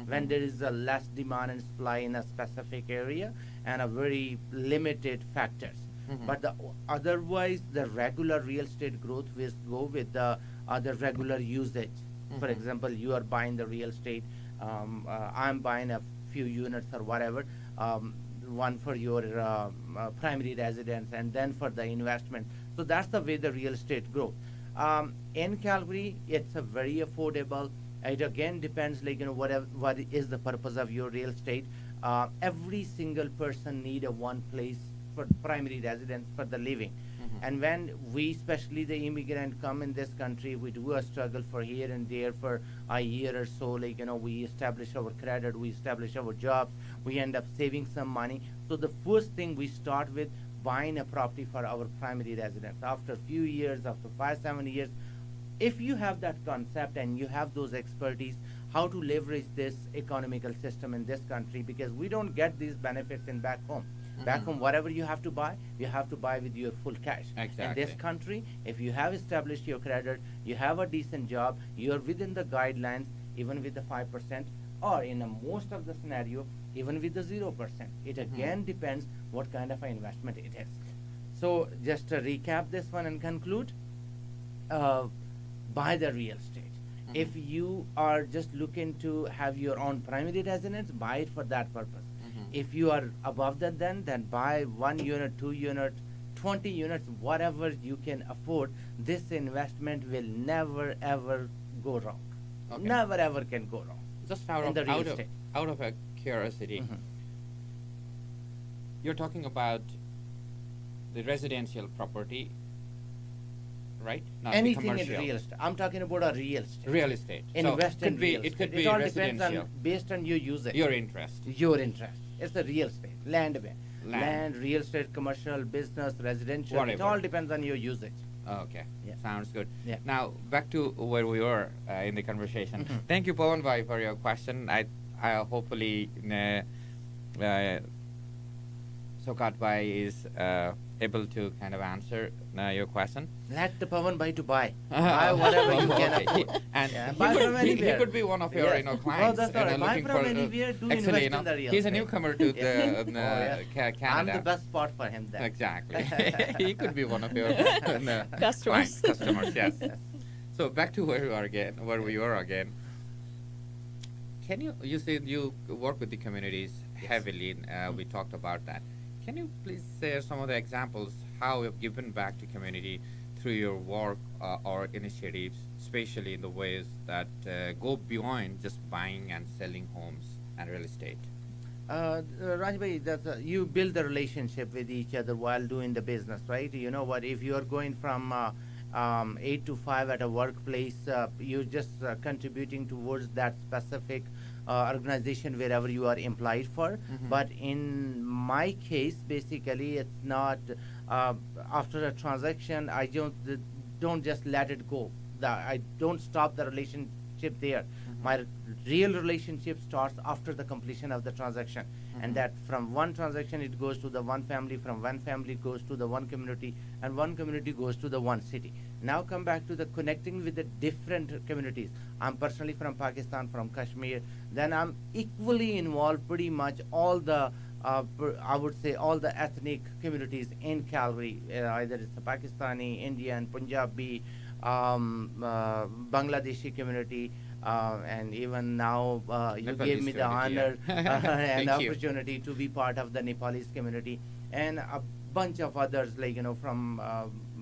Speaker 2: When there is a less demand and supply in a specific area and a very limited factors. But otherwise, the regular real estate growth will go with the other regular usage. For example, you are buying the real estate, I'm buying a few units or whatever, one for your primary residence and then for the investment. So that's the way the real estate grows. In Calgary, it's a very affordable. It again depends, like, what is the purpose of your real estate. Every single person need a one place for primary residence for the living. And when we, especially the immigrant, come in this country, we do a struggle for here and there for a year or so. Like, we establish our credit, we establish our jobs, we end up saving some money. So the first thing we start with buying a property for our primary residence. After a few years, after 5-7 years, if you have that concept and you have those expertise, how to leverage this economical system in this country, because we don't get these benefits in back home. Back home, whatever you have to buy with your full cash.
Speaker 1: Exactly.
Speaker 2: In this country, if you have established your credit, you have a decent job, you are within the guidelines, even with the 5%, or in most of the scenario, even with the 0%. It again depends what kind of an investment it is. So just to recap this one and conclude, buy the real estate. If you are just looking to have your own primary residence, buy it for that purpose. If you are above that, then buy 1 unit, 2 unit, 20 units, whatever you can afford. This investment will never ever go wrong.
Speaker 1: Okay.
Speaker 2: Never ever can go wrong.
Speaker 1: Just
Speaker 2: in the real estate.
Speaker 1: out of a curiosity, you're talking about the residential property, right? Not the
Speaker 2: Anything in
Speaker 1: commercial.
Speaker 2: real estate. I'm talking about a real estate.
Speaker 1: Real estate.
Speaker 2: Invest
Speaker 1: so
Speaker 2: in real estate.
Speaker 1: It could
Speaker 2: It
Speaker 1: be
Speaker 2: all depends
Speaker 1: residential.
Speaker 2: on based on your usage.
Speaker 1: Your interest.
Speaker 2: Your interest. It's the real estate. Land,
Speaker 1: Land.
Speaker 2: real estate, commercial, business, residential. It
Speaker 1: Whatever.
Speaker 2: all depends on your usage.
Speaker 1: Okay.
Speaker 2: Yeah.
Speaker 1: Sounds good.
Speaker 2: Yeah.
Speaker 1: Now back to where we were in the conversation. Thank you, Pawan Bhai, for your question. I hopefully Sokat Bhai is able to kind of answer your question.
Speaker 2: Let the Pavan bhai to buy. Buy whatever you can
Speaker 1: Okay.
Speaker 2: afford.
Speaker 1: And
Speaker 2: Yeah,
Speaker 1: he,
Speaker 2: buy
Speaker 1: could,
Speaker 2: from
Speaker 1: he
Speaker 2: anywhere.
Speaker 1: could be one of your
Speaker 2: Yes.
Speaker 1: clients.
Speaker 2: Oh, that's all right.
Speaker 1: and
Speaker 2: Buy
Speaker 1: looking
Speaker 2: from
Speaker 1: for,
Speaker 2: anywhere. Do
Speaker 1: actually,
Speaker 2: invest in the real
Speaker 1: he's a
Speaker 2: estate.
Speaker 1: newcomer to the
Speaker 2: Oh, yeah.
Speaker 1: Canada.
Speaker 2: I'm the best spot for him then.
Speaker 1: Exactly. He could be one of your
Speaker 3: Customers.
Speaker 1: customers. Yes. So back to where we were again. Can you said you work with the communities heavily. We talked about that. Can you please share some of the examples how you've given back to community through your work or initiatives, especially in the ways that go beyond just buying and selling homes and real estate?
Speaker 2: Rajbhai, you build the relationship with each other while doing the business, right? You know what? If you are going from 8 to 5 at a workplace, you're just contributing towards that specific organization wherever you are employed for.
Speaker 1: Mhm.
Speaker 2: But in my case, basically, it's not after a transaction. I don't just let it go. I don't stop the relationship there. My real relationship starts after the completion of the transaction,
Speaker 1: Mhm.
Speaker 2: and that from one transaction it goes to the one family, from one family goes to the one community, and one community goes to the one city. Now come back to the connecting with the different communities. I'm personally from Pakistan, from Kashmir. Then I'm equally involved pretty much all the I would say all the ethnic communities in Calgary, either it's a Pakistani, Indian, Punjabi, Bangladeshi community, and even now you
Speaker 1: Nepalese
Speaker 2: gave me the
Speaker 1: community,
Speaker 2: honor
Speaker 1: yeah.
Speaker 2: and
Speaker 1: Thank you.
Speaker 2: opportunity to be part of the Nepalese community, and a bunch of others, like from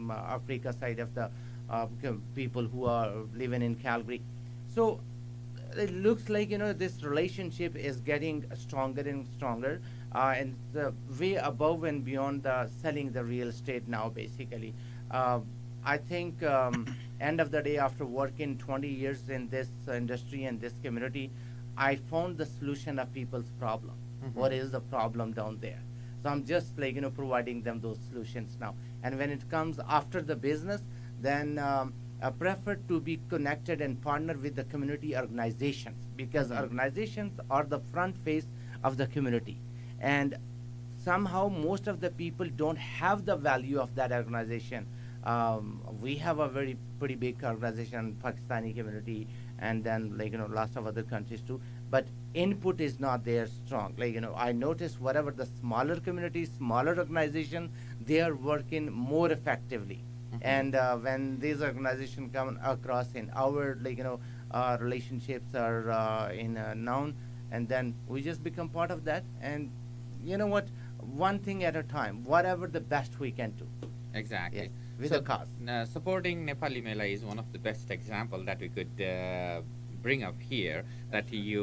Speaker 2: Africa side of the people who are living in Calgary. So it looks like this relationship is getting stronger and stronger, and way above and beyond the selling the real estate now. Basically, I think end of the day, after working 20 years in this industry and this community, I found the solution of people's problem.
Speaker 1: Mhm.
Speaker 2: What is the problem down there? So I'm just providing them those solutions now. And when it comes after the business, then I prefer to be connected and partner with the community organizations, because
Speaker 1: Mhm.
Speaker 2: organizations are the front face of the community, and somehow most of the people don't have the value of that organization. We have a very pretty big organization, Pakistani community, and then lots of other countries too. But input is not there strong. I notice whatever the smaller communities, smaller organization, they are working more effectively.
Speaker 1: Mhm.
Speaker 2: And when these organizations come across in our relationships are in known, and then we just become part of that. And you know what? One thing at a time, whatever the best we can do.
Speaker 1: Exactly.
Speaker 2: Yes, with
Speaker 1: So,
Speaker 2: a cause.
Speaker 1: supporting Nepali Mela is one of the best example that we could bring up here, that you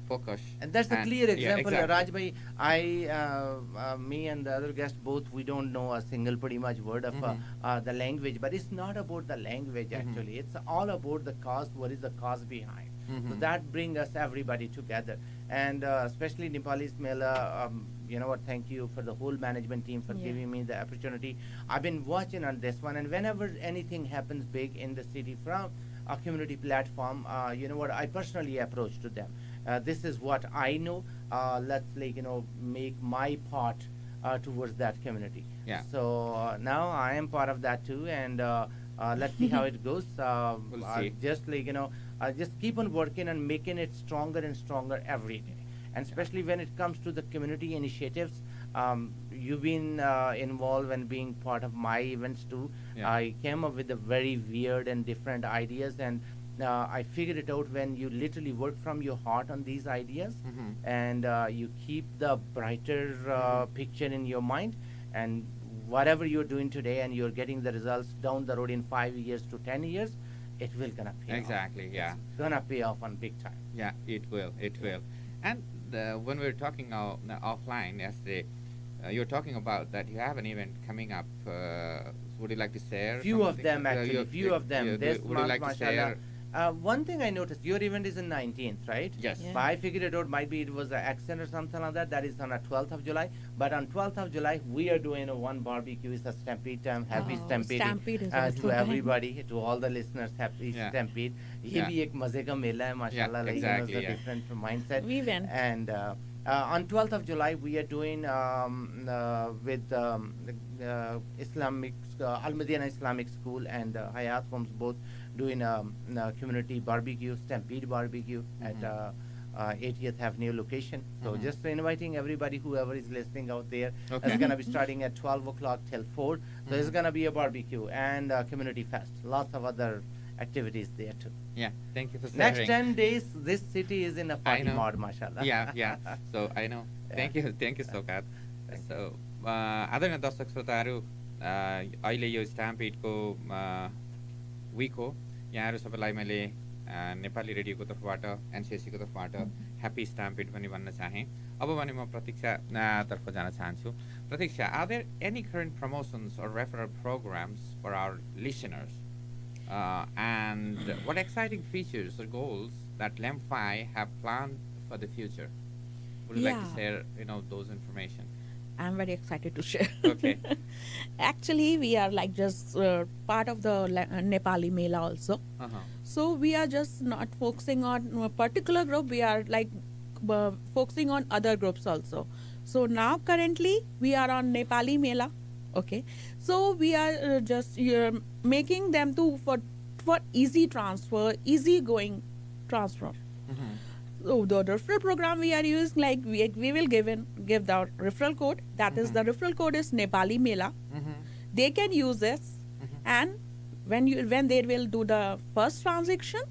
Speaker 1: focus.
Speaker 2: And that's a clear
Speaker 1: yeah,
Speaker 2: example,
Speaker 1: exactly.
Speaker 2: Rajbhai. Me and the other guest both, we don't know a single pretty much word of
Speaker 1: Mhm.
Speaker 2: the language, but it's not about the language
Speaker 1: Mhm.
Speaker 2: actually. It's all about the cause. What is the cause behind? So
Speaker 1: Mhm.
Speaker 2: that brings us everybody together, and especially Nepalese Mela. You know what? Thank you for the whole management team for
Speaker 3: Yeah.
Speaker 2: giving me the opportunity. I've been watching on this one, and whenever anything happens big in the city from a community platform, you know what? I personally approach to them. This is what I know. Let's make my part towards that community.
Speaker 1: Yeah.
Speaker 2: So now I am part of that too, and let's see how it goes.
Speaker 1: We'll see.
Speaker 2: Just just keep on working and making it stronger and stronger every day. And especially when it comes to the community initiatives, you've been involved and being part of my events too.
Speaker 1: Yeah.
Speaker 2: I came up with a very weird and different ideas, and I figured it out when you literally work from your heart on these ideas,
Speaker 1: Mhm.
Speaker 2: and you keep the brighter
Speaker 1: Mhm.
Speaker 2: picture in your mind, and whatever you're doing today and you're getting the results down the road in 5 years to 10 years, it will gonna pay off.
Speaker 1: Exactly, yeah.
Speaker 2: It's gonna pay off on big time.
Speaker 1: Yeah, it will. It will. And when we were talking offline yesterday, you were talking about that you have an event coming up. Would you like to share?
Speaker 2: Few of
Speaker 1: something?
Speaker 2: them actually, few of them. This
Speaker 1: would you
Speaker 2: month,
Speaker 1: like to
Speaker 2: mashallah.
Speaker 1: share?
Speaker 2: One thing I noticed, your event is in 19th, right?
Speaker 1: Yes.
Speaker 3: Yeah.
Speaker 2: But I figured it out, might be it was an accent or something like that. That is on the 12th of July. But on 12th of July, we are doing a one barbecue. It's a Stampede time. Happy
Speaker 3: Oh,
Speaker 2: Stampede
Speaker 3: Stampede is
Speaker 2: to
Speaker 3: also
Speaker 2: everybody, to all the listeners. Happy
Speaker 1: Yeah.
Speaker 2: Stampede. ये
Speaker 1: Yeah.
Speaker 2: भी एक मजे का मेला है, माशाल्लाह.
Speaker 1: Yeah,
Speaker 2: It's
Speaker 1: exactly,
Speaker 2: a
Speaker 1: yeah.
Speaker 2: different mindset.
Speaker 3: We went.
Speaker 2: And On 12th of July, we are doing with Islamic Al Madina Islamic School and Hayat Homes both doing community barbecue, Stampede barbecue at 80th Avenue location. So just inviting everybody, whoever is listening out there.
Speaker 1: Okay.
Speaker 2: It's gonna be starting at 12 o'clock till 4. So it's gonna be a barbecue and community fest. Lots of other activities there too.
Speaker 1: Yeah, thank you for sharing.
Speaker 2: Next 10 days, this city is in a party
Speaker 1: know.
Speaker 2: mode, mashallah.
Speaker 1: Yeah. So I know. Thank you, Sokat. So आदरणीय दर्शक श्रोताहरू अहिले यो स्ट्याम्पिडको Wick हो। यहाँहरू सबैलाई मैले नेपाली रेडियोको तर्फबाट एनसिएसीको तर्फबाट ह्याप्पी स्ट्याम्पिड पनि भन्न चाहेँ। अब भने म प्रतीक्षा तर्फ जान चाहन्छु। Pratiksha, are there any current promotions or referral programs for our listeners? And what exciting features or goals that LEM5 have planned for the future? Would you like to share, those information?
Speaker 3: I'm very excited to share.
Speaker 1: Okay.
Speaker 3: Actually, we are like just part of the Nepali Mela also. So we are just not focusing on a particular group. We are like focusing on other groups also. So now currently we are on Nepali Mela. Okay. So we are just making them for easy transfer, easy going transfer. So the referral program we are using, like we will give the referral code. That is, the referral code is Nepali Mela. They can use this, and when they will do the first transaction,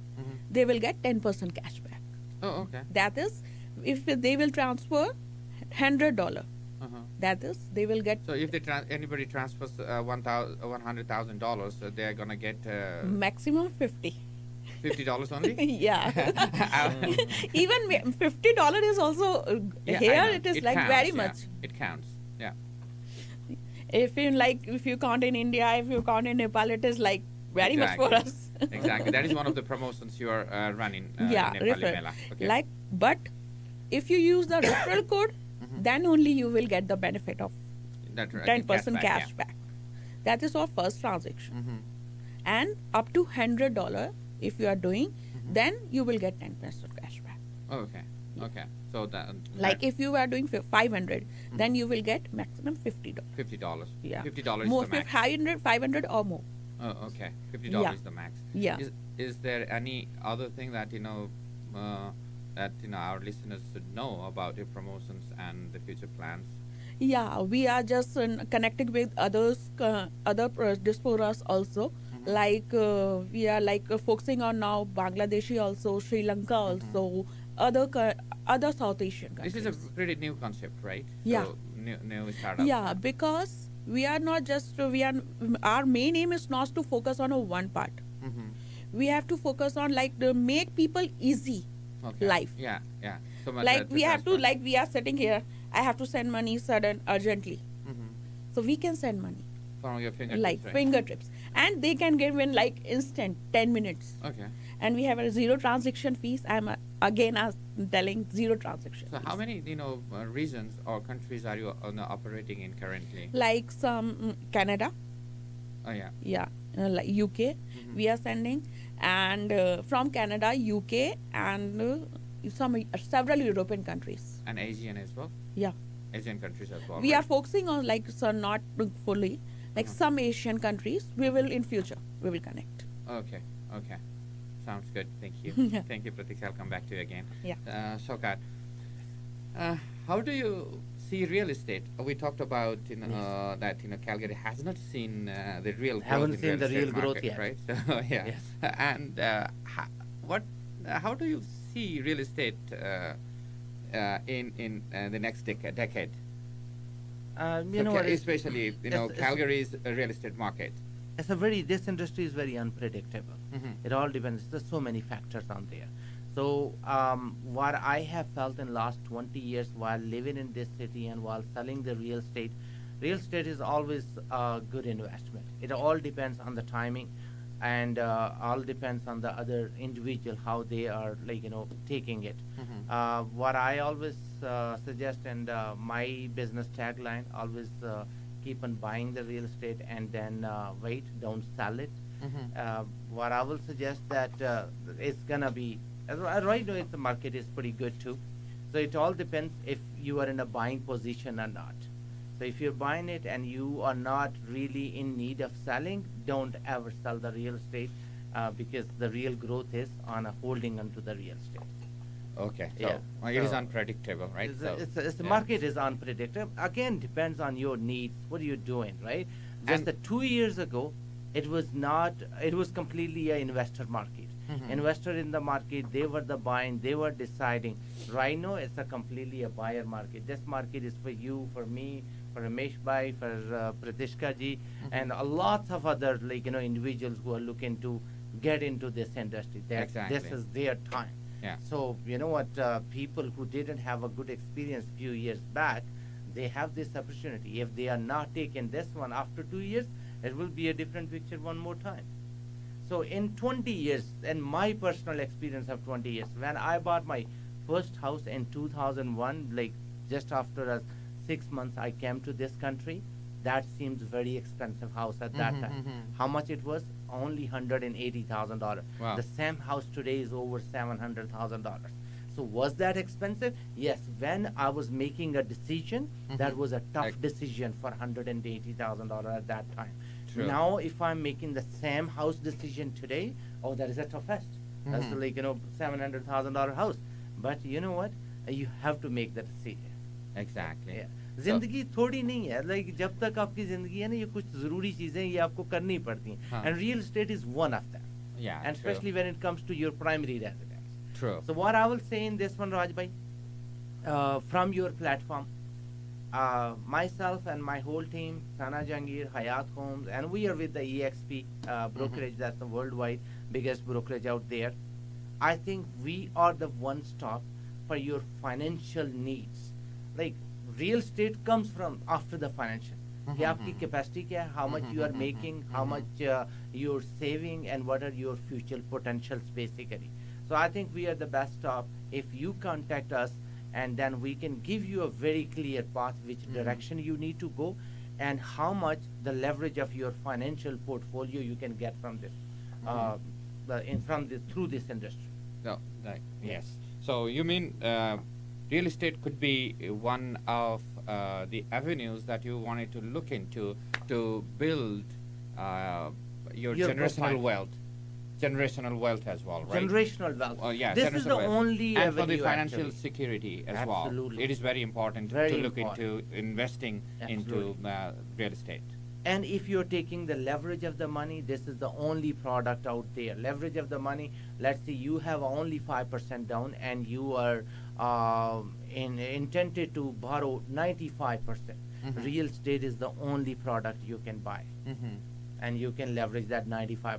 Speaker 3: they will get 10% cashback.
Speaker 1: Oh, okay.
Speaker 3: That is, if they will transfer $100, that is, they will get.
Speaker 1: So if anybody transfers $100,000, so they are gonna get
Speaker 3: maximum 50.
Speaker 1: $50 only?
Speaker 3: Yeah. Even $50 is also here. It is like
Speaker 1: counts,
Speaker 3: very much.
Speaker 1: It counts. Yeah.
Speaker 3: If you count in India, if you count in Nepal, it is like very much for us.
Speaker 1: Exactly. That is one of the promotions you are running.
Speaker 3: Yeah,
Speaker 1: in Nepali
Speaker 3: referral.
Speaker 1: Mela. Okay.
Speaker 3: But if you use the referral code, then only you will get the benefit of
Speaker 1: that
Speaker 3: 10% cashback. That is our first transaction. And up to $100, if you are doing, then you will get 10% cashback.
Speaker 1: Okay. So
Speaker 3: like if you are doing 500, then you will get maximum $50.
Speaker 1: $50.
Speaker 3: Yeah.
Speaker 1: $50
Speaker 3: more,
Speaker 1: is the max.
Speaker 3: 500 or more.
Speaker 1: Oh, okay. $50 is the max.
Speaker 3: Yeah.
Speaker 1: Is there any other thing that our listeners should know about your promotions and the future plans?
Speaker 3: Yeah, we are just connecting with other diasporas also. Like we are like focusing on now Bangladeshi also, Sri Lanka also, other South Asian countries.
Speaker 1: This is a pretty new concept, right?
Speaker 3: Yeah.
Speaker 1: So, new startup.
Speaker 3: Yeah, because we are not just our main aim is not to focus on one part. We have to focus on to make people easy life.
Speaker 1: Yeah. So much
Speaker 3: like we have to, like we are sitting here, I have to send money urgently. So we can send money.
Speaker 1: From your fingertips,
Speaker 3: like
Speaker 1: right?
Speaker 3: fingertips. And they can give in like instant, 10 minutes.
Speaker 1: Okay.
Speaker 3: And we have a zero transaction fees. I'm telling zero transaction
Speaker 1: So
Speaker 3: fees.
Speaker 1: how many regions or countries are you operating in currently?
Speaker 3: Like some Canada.
Speaker 1: Oh yeah.
Speaker 3: Yeah. Like UK we are sending. And from Canada, UK and several European countries.
Speaker 1: And Asian as well?
Speaker 3: Yeah.
Speaker 1: Asian countries as well.
Speaker 3: We
Speaker 1: right?
Speaker 3: are focusing on not fully. Like some Asian countries, we will in future, we will connect.
Speaker 1: Okay. Sounds good. Thank you. Thank you, Pratik. I'll come back to you again.
Speaker 3: Yeah.
Speaker 1: Shokat, how do you see real estate? We talked about that Calgary has not seen the real growth
Speaker 2: Haven't
Speaker 1: in
Speaker 2: seen the
Speaker 1: estate
Speaker 2: real growth
Speaker 1: market,
Speaker 2: yet.
Speaker 1: right? So, yeah.
Speaker 2: Yes.
Speaker 1: And how do you see real estate in the next decade? Especially Calgary's real estate market.
Speaker 2: This industry is very unpredictable. It all depends. There's so many factors on there. So what I have felt in last 20 years while living in this city and while selling the real estate is always a good investment. It all depends on the timing, and all depends on the other individual, how they are taking it. What I always suggest, and my business tagline, always keep on buying the real estate and then wait, don't sell it. What I will suggest that it's gonna be right now, the market is pretty good too. So it all depends if you are in a buying position or not. So if you're buying it and you are not really in need of selling, don't ever sell the real estate because the real growth is on a holding onto the real estate.
Speaker 1: Okay. So
Speaker 2: Yeah.
Speaker 1: it is
Speaker 2: So
Speaker 1: unpredictable, right?
Speaker 2: The
Speaker 1: yeah.
Speaker 2: market is unpredictable. Again, depends on your needs. What are you doing, right? Just
Speaker 1: And-
Speaker 2: 2 years ago, it was not. It was completely an investor market.
Speaker 1: Mhm.
Speaker 2: Investor in the market, they were the buying, they were deciding. Right now, it's a completely a buyer market. This market is for you, for me, for Ramesh Bhai, for Pratishka ji, and lots of other individuals who are looking to get into this industry.
Speaker 1: Exactly.
Speaker 2: This is their time.
Speaker 1: Yeah.
Speaker 2: So you know what? People who didn't have a good experience few years back, they have this opportunity. If they are not taking this one after 2 years, it will be a different picture one more time. So in 20 years, and my personal experience of 20 years, when I bought my first house in 2001, like just after 6 months I came to this country, that seems very expensive house at that time. How much it was? Only $180,000.
Speaker 1: Wow.
Speaker 2: The same house today is over $700,000. So was that expensive? Yes. When I was making a decision, that was a tough decision for $180,000 at that time.
Speaker 1: True.
Speaker 2: Now, if I'm making the same house decision today, oh, that is a toughest. That's like $700,000 house. But you know what? You have to make the decision.
Speaker 1: Exactly.
Speaker 2: Yeah. जिंदगी थोड़ी नहीं है, like जब तक आपकी जिंदगी है ना, ये कुछ जरूरी चीजें ये आपको करनी पड़ती हैं.
Speaker 1: हाँ.
Speaker 2: And real estate is one of them.
Speaker 1: Yeah.
Speaker 2: And
Speaker 1: true.
Speaker 2: especially when it comes to your primary residence.
Speaker 1: True.
Speaker 2: So what I will say in this one, Raj bhai, from your platform, myself and my whole team, Sana Jangir, Hayat Homes, and we are with the EXP brokerage. That's the worldwide biggest brokerage out there. I think we are the one stop for your financial needs. Like real estate comes from after the financial. कि आपकी capacity क्या है, how much you are making, how much you're saving, and what are your future potentials basically. So I think we are the best stop. If you contact us, and then we can give you a very clear path which direction you need to go, and how much the leverage of your financial portfolio you can get from this, through this industry.
Speaker 1: No, yes. So you mean real estate could be one of the avenues that you wanted to look into to build your generational
Speaker 2: profile.
Speaker 1: generational wealth as well, right?
Speaker 2: Generational wealth.
Speaker 1: Yeah,
Speaker 2: This is
Speaker 1: generational
Speaker 2: the
Speaker 1: wealth.
Speaker 2: only
Speaker 1: and for
Speaker 2: avenue
Speaker 1: the financial
Speaker 2: actually.
Speaker 1: security as
Speaker 2: Absolutely.
Speaker 1: well. It is very important
Speaker 2: Very
Speaker 1: to look
Speaker 2: important.
Speaker 1: into investing into real estate.
Speaker 2: And if you're taking the leverage of the money, this is the only product out there. Leverage of the money, let's say you have only 5% down and you are intended to borrow 95%. Real estate is the only product you can buy. And you can leverage that 95%.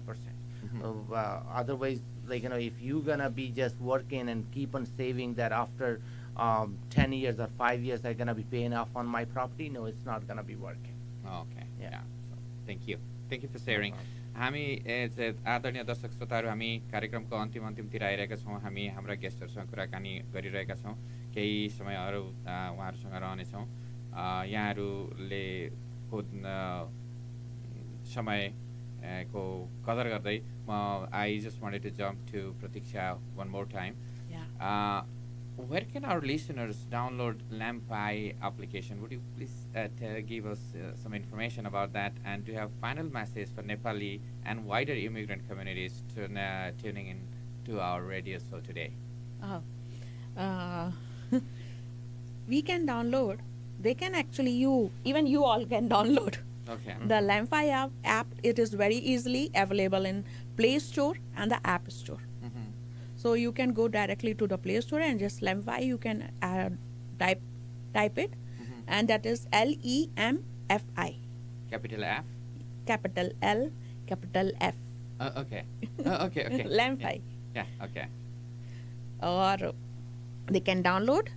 Speaker 2: Otherwise, if you're gonna be just working and keep on saving that after 10 years or 5 years I'm gonna be paying off on my property, no, it's not gonna be working.
Speaker 1: Okay.
Speaker 2: Yeah.
Speaker 1: So, thank you for sharing. हामी आदरणीय दर्शक श्रोताहरू हामी कार्यक्रमको अन्तिमतिर आइरहेका छौँ. हामी हाम्रा गेस्टहरूसँग कुराकानी गरिरहेका छौँ. केही समयहरू उहाँहरूसँग रहनेछौँ. यहाँहरूले समयको कदर गर्दै I just wanted to jump to Pratiksha one more time.
Speaker 3: Yeah.
Speaker 1: Where can our listeners download LAMPI application? Would you please give us some information about that, and do you have final message for Nepali and wider immigrant communities tuning in to our radio show today?
Speaker 3: We can download. They can actually even you all can download.
Speaker 1: Okay.
Speaker 3: The LAMPI app. It is very easily available in Play Store and the App Store. So you can go directly to the Play Store and just LAMPI. You can type it, and that is LEMFI.
Speaker 1: Capital F.
Speaker 3: Capital L, capital F.
Speaker 1: Okay. Okay.
Speaker 3: LAMPI.
Speaker 1: Yeah. Okay.
Speaker 3: Or they can download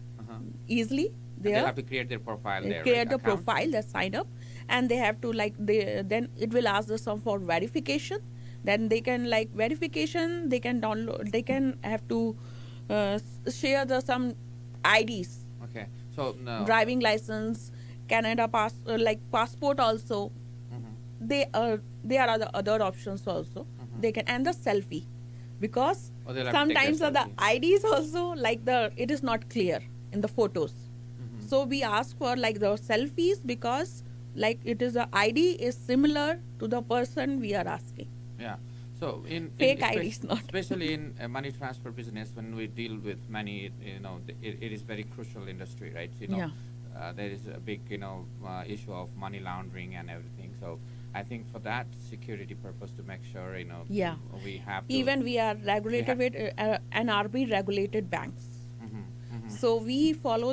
Speaker 3: easily there.
Speaker 1: They have to create their profile there.
Speaker 3: Create
Speaker 1: right?
Speaker 3: the
Speaker 1: Account?
Speaker 3: profile, they sign up, and they have to then it will ask them for verification. Then they can verification. They can download. They can have to share some IDs.
Speaker 1: Okay. So no.
Speaker 3: Driving license, Canada passport also. There are other options also. They can, and the selfie, because
Speaker 1: Oh, they'll have to take
Speaker 3: sometimes
Speaker 1: their
Speaker 3: the
Speaker 1: selfie.
Speaker 3: IDs also it is not clear. in the photos. So we ask for like the selfies because like it is the ID is similar to the person we are asking.
Speaker 1: Yeah. So
Speaker 3: Fake IDs not.
Speaker 1: especially in money transfer business, when we deal with money, it is very crucial industry, right?
Speaker 3: Yeah.
Speaker 1: There is a big issue of money laundering and everything. So I think for that security purpose, to make sure
Speaker 3: Yeah.
Speaker 1: we have to,
Speaker 3: Even we are regulated with NRB regulated banks. So we follow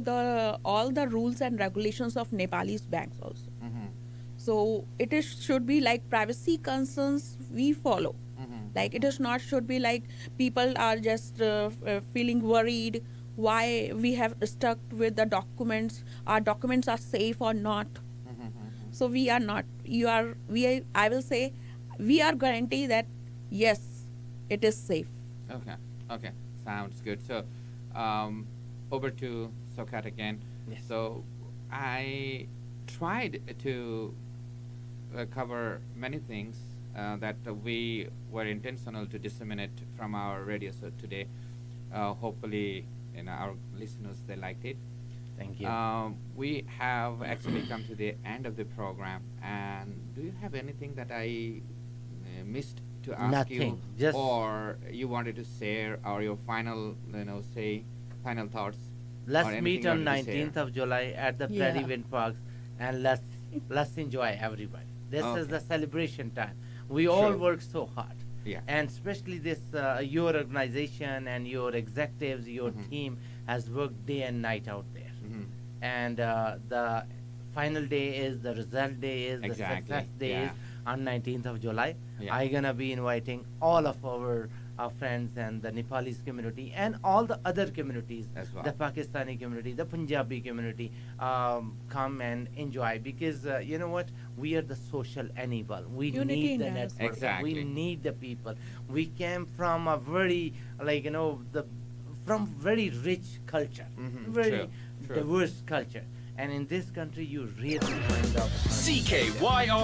Speaker 3: all the rules and regulations of Nepalese banks also. So it is should be like privacy concerns we follow. Like it is not should be like people are just feeling worried why we have stuck with the documents. Our documents are safe or not. So we are not. I will say we are guarantee that yes, it is safe.
Speaker 1: Okay, sounds good. So over to Sokat again.
Speaker 2: Yes.
Speaker 1: So I tried to cover many things that we were intentional to disseminate from our radio show today. Hopefully, our listeners, they liked it.
Speaker 2: Thank you.
Speaker 1: We have actually come to the end of the program, and do you have anything that I missed to ask you,
Speaker 2: Nothing, just-
Speaker 1: or you wanted to share, or your final, final thoughts? or
Speaker 2: Let's
Speaker 1: anything
Speaker 2: meet
Speaker 1: you
Speaker 2: on
Speaker 1: wanted to share?
Speaker 2: 19th of July at the
Speaker 3: Yeah.
Speaker 2: Prairie Wind Parks, and let's enjoy everybody. This
Speaker 1: Okay.
Speaker 2: is the celebration time. We all
Speaker 1: Sure.
Speaker 2: work so hard.
Speaker 1: Yeah.
Speaker 2: And especially this, your organization and your executives, your
Speaker 1: Mhm.
Speaker 2: team has worked day and night out there.
Speaker 1: Mhm.
Speaker 2: And the final day is, the result day is, the
Speaker 1: Exactly,
Speaker 2: success day
Speaker 1: yeah.
Speaker 2: is on 19th of July.
Speaker 1: Yeah.
Speaker 2: I'm gonna be inviting all of our friends and the Nepalese community and all the other communities,
Speaker 1: As well.
Speaker 2: the Pakistani community, the Punjabi community, come and enjoy, because you know what? We are the social animal. We
Speaker 3: Unity
Speaker 2: need
Speaker 3: in
Speaker 2: the
Speaker 3: diversity.
Speaker 2: network.
Speaker 1: Exactly.
Speaker 2: We need the people. We came from a very, from very rich culture,
Speaker 1: Mhm,
Speaker 2: very
Speaker 1: true.
Speaker 2: diverse culture. And in this country, you really find the opportunity.
Speaker 4: CKYR